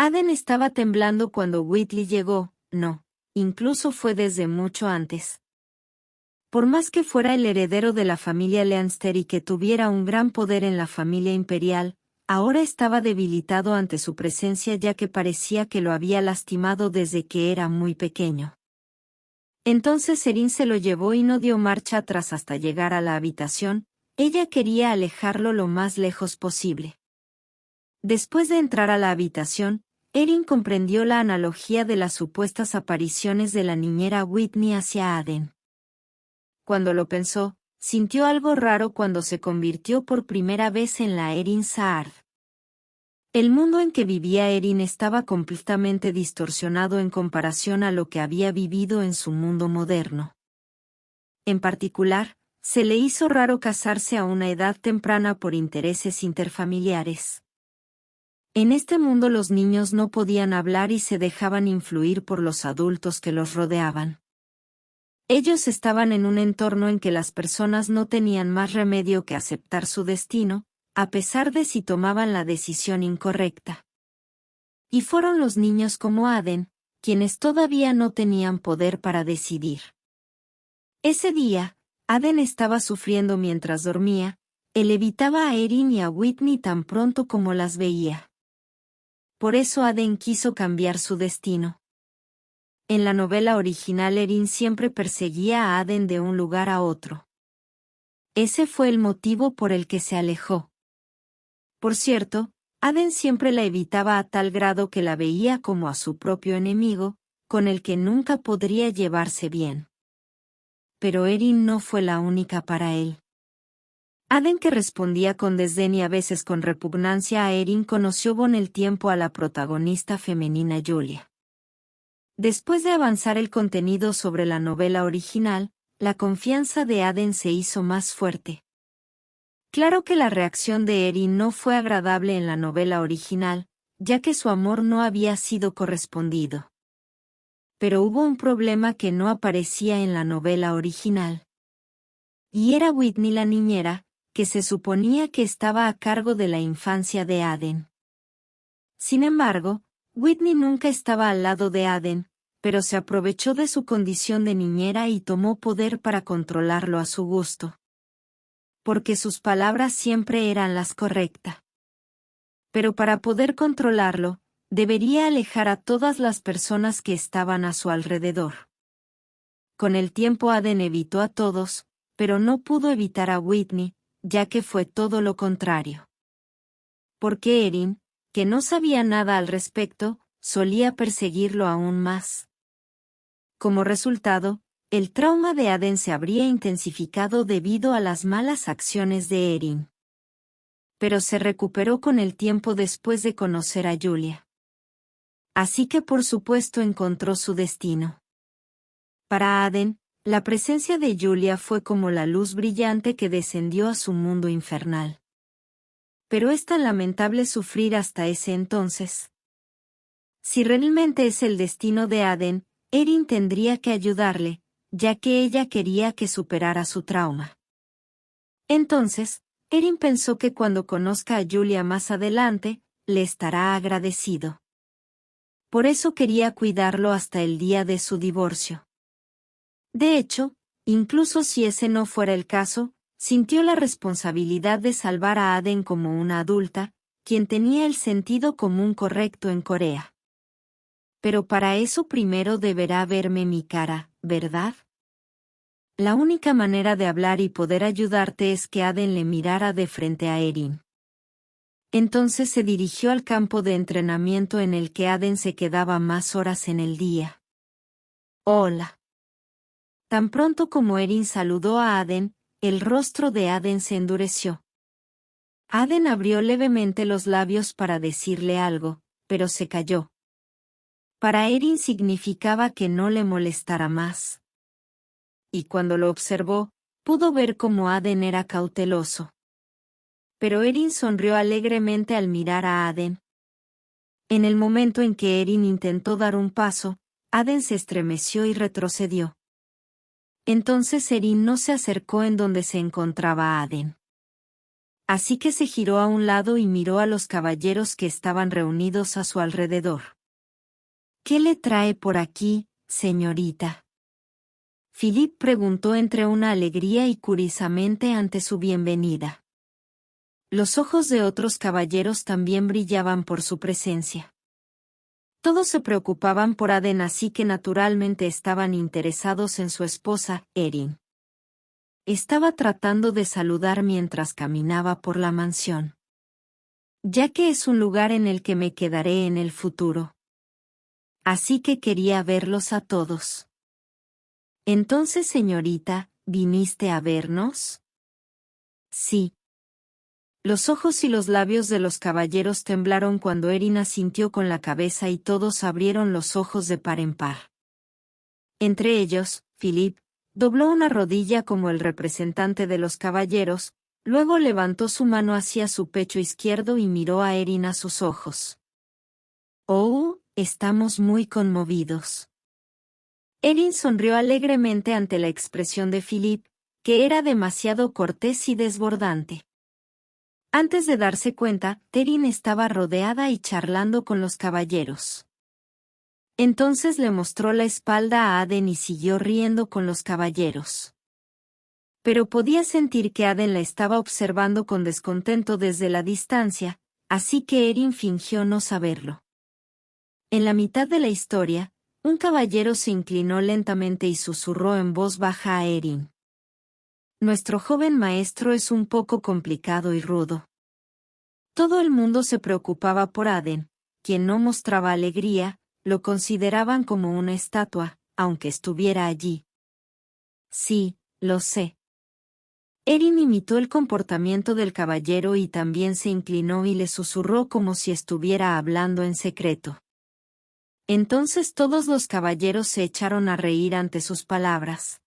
Aden estaba temblando cuando Whitley llegó, no, incluso fue desde mucho antes. Por más que fuera el heredero de la familia Lannister y que tuviera un gran poder en la familia imperial, ahora estaba debilitado ante su presencia ya que parecía que lo había lastimado desde que era muy pequeño. Entonces Erin se lo llevó y no dio marcha atrás hasta llegar a la habitación. Ella quería alejarlo lo más lejos posible. Después de entrar a la habitación, Erin comprendió la analogía de las supuestas apariciones de la niñera Whitney hacia Aden. Cuando lo pensó, sintió algo raro cuando se convirtió por primera vez en la Erin Saard. El mundo en que vivía Erin estaba completamente distorsionado en comparación a lo que había vivido en su mundo moderno. En particular, se le hizo raro casarse a una edad temprana por intereses interfamiliares. En este mundo los niños no podían hablar y se dejaban influir por los adultos que los rodeaban. Ellos estaban en un entorno en que las personas no tenían más remedio que aceptar su destino, a pesar de si tomaban la decisión incorrecta. Y fueron los niños como Aden, quienes todavía no tenían poder para decidir. Ese día, Aden estaba sufriendo mientras dormía. Él evitaba a Erin y a Whitney tan pronto como las veía. Por eso Aden quiso cambiar su destino. En la novela original Erin siempre perseguía a Aden de un lugar a otro. Ese fue el motivo por el que se alejó. Por cierto, Aden siempre la evitaba a tal grado que la veía como a su propio enemigo, con el que nunca podría llevarse bien. Pero Erin no fue la única para él. Aden, que respondía con desdén y a veces con repugnancia a Erin, conoció con el tiempo a la protagonista femenina Julia. Después de avanzar el contenido sobre la novela original, la confianza de Aden se hizo más fuerte. Claro que la reacción de Erin no fue agradable en la novela original, ya que su amor no había sido correspondido. Pero hubo un problema que no aparecía en la novela original. Y era Whitney la niñera, que se suponía que estaba a cargo de la infancia de Aden. Sin embargo, Whitney nunca estaba al lado de Aden, pero se aprovechó de su condición de niñera y tomó poder para controlarlo a su gusto. Porque sus palabras siempre eran las correctas. Pero para poder controlarlo, debería alejar a todas las personas que estaban a su alrededor. Con el tiempo Aden evitó a todos, pero no pudo evitar a Whitney, ya que fue todo lo contrario. Porque Erin, que no sabía nada al respecto, solía perseguirlo aún más. Como resultado, el trauma de Aden se habría intensificado debido a las malas acciones de Erin. Pero se recuperó con el tiempo después de conocer a Julia. Así que por supuesto encontró su destino. Para Aden, la presencia de Julia fue como la luz brillante que descendió a su mundo infernal. Pero es tan lamentable sufrir hasta ese entonces. Si realmente es el destino de Aden, Erin tendría que ayudarle, ya que ella quería que superara su trauma. Entonces, Erin pensó que cuando conozca a Julia más adelante, le estará agradecido. Por eso quería cuidarlo hasta el día de su divorcio. De hecho, incluso si ese no fuera el caso, sintió la responsabilidad de salvar a Aden como una adulta, quien tenía el sentido común correcto en Corea. Pero para eso primero deberá verme mi cara, ¿verdad? La única manera de hablar y poder ayudarte es que Aden le mirara de frente a Erin. Entonces se dirigió al campo de entrenamiento en el que Aden se quedaba más horas en el día. Hola. Tan pronto como Erin saludó a Aden, el rostro de Aden se endureció. Aden abrió levemente los labios para decirle algo, pero se calló. Para Erin significaba que no le molestara más. Y cuando lo observó, pudo ver cómo Aden era cauteloso. Pero Erin sonrió alegremente al mirar a Aden. En el momento en que Erin intentó dar un paso, Aden se estremeció y retrocedió. Entonces Erin no se acercó en donde se encontraba Aden. Así que se giró a un lado y miró a los caballeros que estaban reunidos a su alrededor. ¿Qué le trae por aquí, señorita? Philip preguntó entre una alegría y curiosamente ante su bienvenida. Los ojos de otros caballeros también brillaban por su presencia. Todos se preocupaban por Aden, así que naturalmente estaban interesados en su esposa, Erin. Estaba tratando de saludar mientras caminaba por la mansión. Ya que es un lugar en el que me quedaré en el futuro. Así que quería verlos a todos. Entonces, señorita, ¿viniste a vernos? Sí. Los ojos y los labios de los caballeros temblaron cuando Erin asintió con la cabeza y todos abrieron los ojos de par en par. Entre ellos, Philip dobló una rodilla como el representante de los caballeros, luego levantó su mano hacia su pecho izquierdo y miró a Erin a sus ojos. Oh, estamos muy conmovidos. Erin sonrió alegremente ante la expresión de Philip, que era demasiado cortés y desbordante. Antes de darse cuenta, Erin estaba rodeada y charlando con los caballeros. Entonces le mostró la espalda a Aden y siguió riendo con los caballeros. Pero podía sentir que Aden la estaba observando con descontento desde la distancia, así que Erin fingió no saberlo. En la mitad de la historia, un caballero se inclinó lentamente y susurró en voz baja a Erin. Nuestro joven maestro es un poco complicado y rudo. Todo el mundo se preocupaba por Aden, quien no mostraba alegría, lo consideraban como una estatua, aunque estuviera allí. Sí, lo sé. Erin imitó el comportamiento del caballero y también se inclinó y le susurró como si estuviera hablando en secreto. Entonces todos los caballeros se echaron a reír ante sus palabras.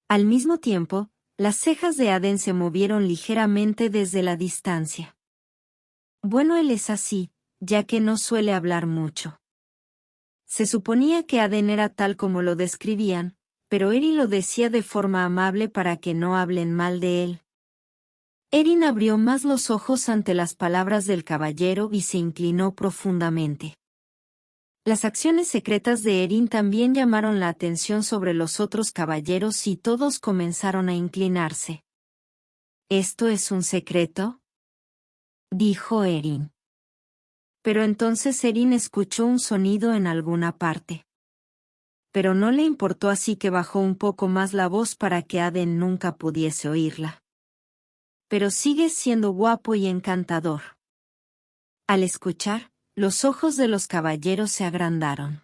Al mismo tiempo, las cejas de Aden se movieron ligeramente desde la distancia. Bueno, él es así, ya que no suele hablar mucho. Se suponía que Aden era tal como lo describían, pero Erin lo decía de forma amable para que no hablen mal de él. Erin abrió más los ojos ante las palabras del caballero y se inclinó profundamente. Las acciones secretas de Erin también llamaron la atención sobre los otros caballeros y todos comenzaron a inclinarse. ¿Esto es un secreto?, dijo Erin. Pero entonces Erin escuchó un sonido en alguna parte. Pero no le importó, así que bajó un poco más la voz para que Aden nunca pudiese oírla. Pero sigue siendo guapo y encantador. Al escuchar, los ojos de los caballeros se agrandaron.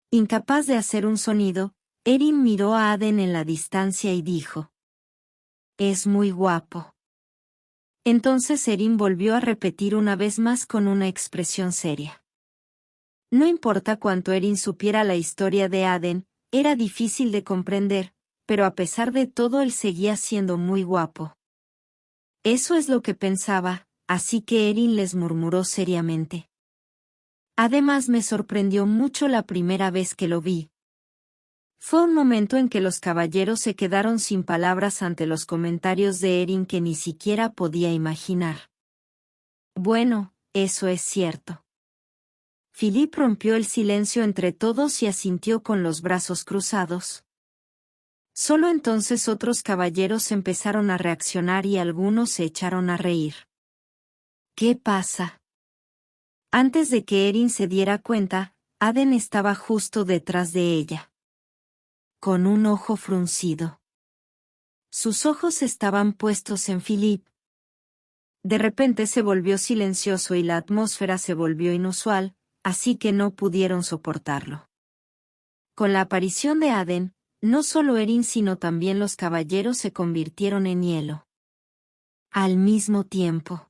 Incapaz de hacer un sonido, Erin miró a Aden en la distancia y dijo: «Es muy guapo». Entonces Erin volvió a repetir una vez más con una expresión seria. No importa cuánto Erin supiera la historia de Aden, era difícil de comprender, pero a pesar de todo él seguía siendo muy guapo. Eso es lo que pensaba, así que Erin les murmuró seriamente. Además me sorprendió mucho la primera vez que lo vi. Fue un momento en que los caballeros se quedaron sin palabras ante los comentarios de Erin que ni siquiera podía imaginar. Bueno, eso es cierto. Philip rompió el silencio entre todos y asintió con los brazos cruzados. Solo entonces otros caballeros empezaron a reaccionar y algunos se echaron a reír. ¿Qué pasa? Antes de que Erin se diera cuenta, Aden estaba justo detrás de ella. Con un ojo fruncido. Sus ojos estaban puestos en Philip. De repente se volvió silencioso y la atmósfera se volvió inusual, así que no pudieron soportarlo. Con la aparición de Aden, no solo Erin sino también los caballeros se convirtieron en hielo. Al mismo tiempo.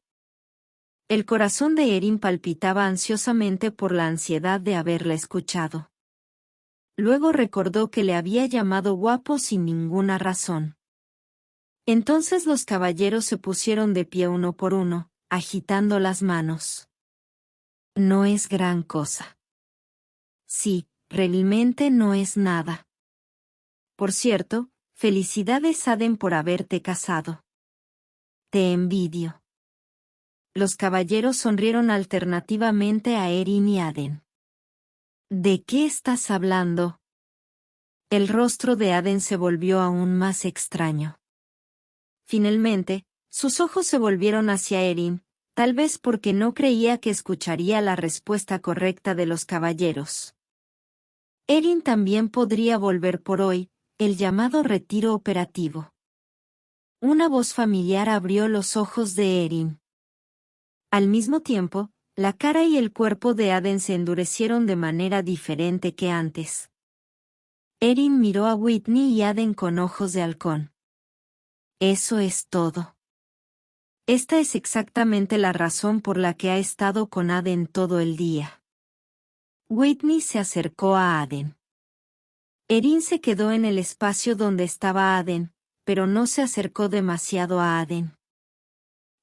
El corazón de Erin palpitaba ansiosamente por la ansiedad de haberla escuchado. Luego recordó que le había llamado guapo sin ninguna razón. Entonces los caballeros se pusieron de pie uno por uno, agitando las manos. No es gran cosa. Sí, realmente no es nada. Por cierto, felicidades Aden por haberte casado. Te envidio. Los caballeros sonrieron alternativamente a Erin y Aden. ¿De qué estás hablando? El rostro de Aden se volvió aún más extraño. Finalmente, sus ojos se volvieron hacia Erin, tal vez porque no creía que escucharía la respuesta correcta de los caballeros. Erin también podría volver por hoy, el llamado retiro operativo. Una voz familiar abrió los ojos de Erin. Al mismo tiempo, la cara y el cuerpo de Aden se endurecieron de manera diferente que antes. Erin miró a Whitney y Aden con ojos de halcón. Eso es todo. Esta es exactamente la razón por la que ha estado con Aden todo el día. Whitney se acercó a Aden. Erin se quedó en el espacio donde estaba Aden, pero no se acercó demasiado a Aden.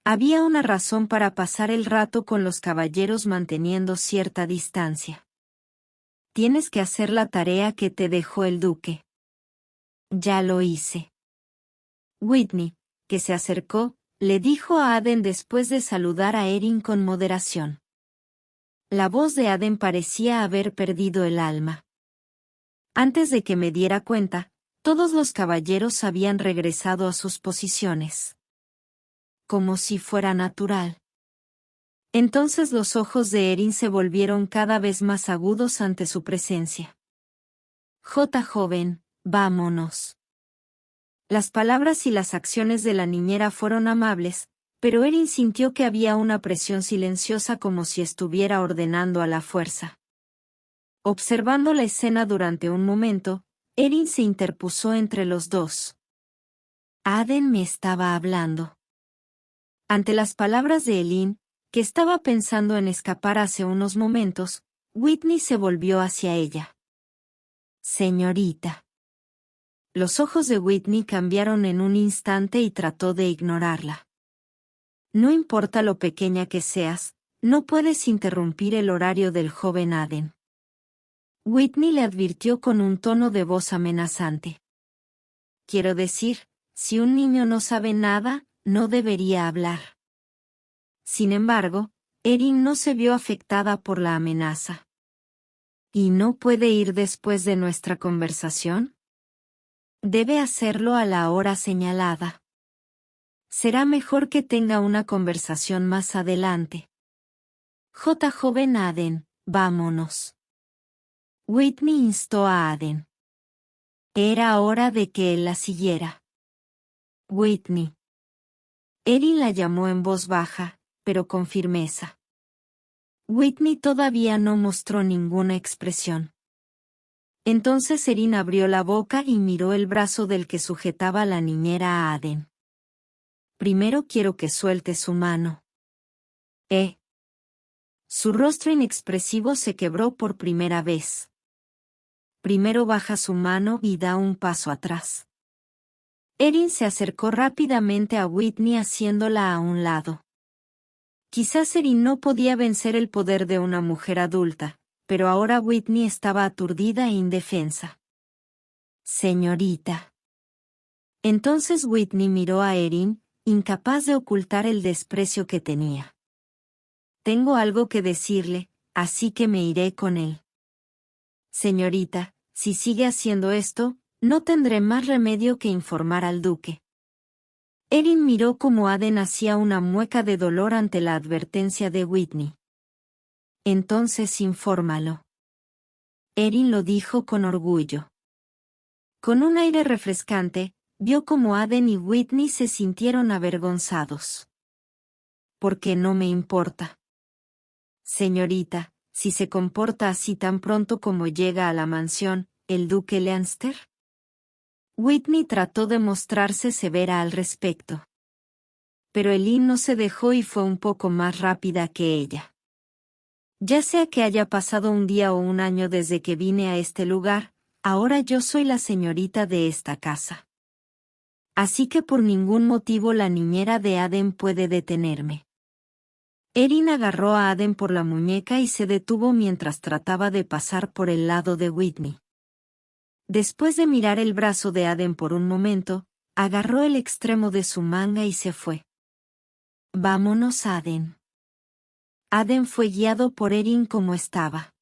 Había una razón para pasar el rato con los caballeros manteniendo cierta distancia. Tienes que hacer la tarea que te dejó el duque. Ya lo hice. Whitney, que se acercó, le dijo a Aden después de saludar a Erin con moderación. La voz de Aden parecía haber perdido el alma. Antes de que me diera cuenta, todos los caballeros habían regresado a sus posiciones. Como si fuera natural. Entonces los ojos de Erin se volvieron cada vez más agudos ante su presencia. Joven, vámonos. Las palabras y las acciones de la niñera fueron amables, pero Erin sintió que había una presión silenciosa como si estuviera ordenando a la fuerza. Observando la escena durante un momento, Erin se interpuso entre los dos. Aden me estaba hablando. Ante las palabras de Erin, que estaba pensando en escapar hace unos momentos, Whitney se volvió hacia ella. Señorita. Los ojos de Whitney cambiaron en un instante y trató de ignorarla. No importa lo pequeña que seas, no puedes interrumpir el horario del joven Aden. Whitney le advirtió con un tono de voz amenazante. Quiero decir, si un niño no sabe nada, no debería hablar. Sin embargo, Erin no se vio afectada por la amenaza. ¿Y no puede ir después de nuestra conversación? Debe hacerlo a la hora señalada. Será mejor que tenga una conversación más adelante. Joven Aden, vámonos. Whitney instó a Aden. Era hora de que él la siguiera. Whitney. Erin la llamó en voz baja, pero con firmeza. Whitney todavía no mostró ninguna expresión. Entonces Erin abrió la boca y miró el brazo del que sujetaba la niñera a Aden. Primero quiero que suelte su mano. Su rostro inexpresivo se quebró por primera vez. Primero baja su mano y da un paso atrás. Erin se acercó rápidamente a Whitney haciéndola a un lado. Quizás Erin no podía vencer el poder de una mujer adulta, pero ahora Whitney estaba aturdida e indefensa. Señorita. Entonces Whitney miró a Erin, incapaz de ocultar el desprecio que tenía. Tengo algo que decirle, así que me iré con él. Señorita, si sigue haciendo esto, no tendré más remedio que informar al duque. Erin miró cómo Aden hacía una mueca de dolor ante la advertencia de Whitney. Entonces infórmalo. Erin lo dijo con orgullo. Con un aire refrescante, vio cómo Aden y Whitney se sintieron avergonzados. ¿Por qué no me importa? Señorita, si se comporta así tan pronto como llega a la mansión, ¿el duque Leanster? Whitney trató de mostrarse severa al respecto. Pero Erin no se dejó y fue un poco más rápida que ella. Ya sea que haya pasado un día o un año desde que vine a este lugar, ahora yo soy la señorita de esta casa. Así que por ningún motivo la niñera de Aden puede detenerme. Erin agarró a Aden por la muñeca y se detuvo mientras trataba de pasar por el lado de Whitney. Después de mirar el brazo de Aden por un momento, agarró el extremo de su manga y se fue. Vámonos, Aden. Aden fue guiado por Erin como estaba.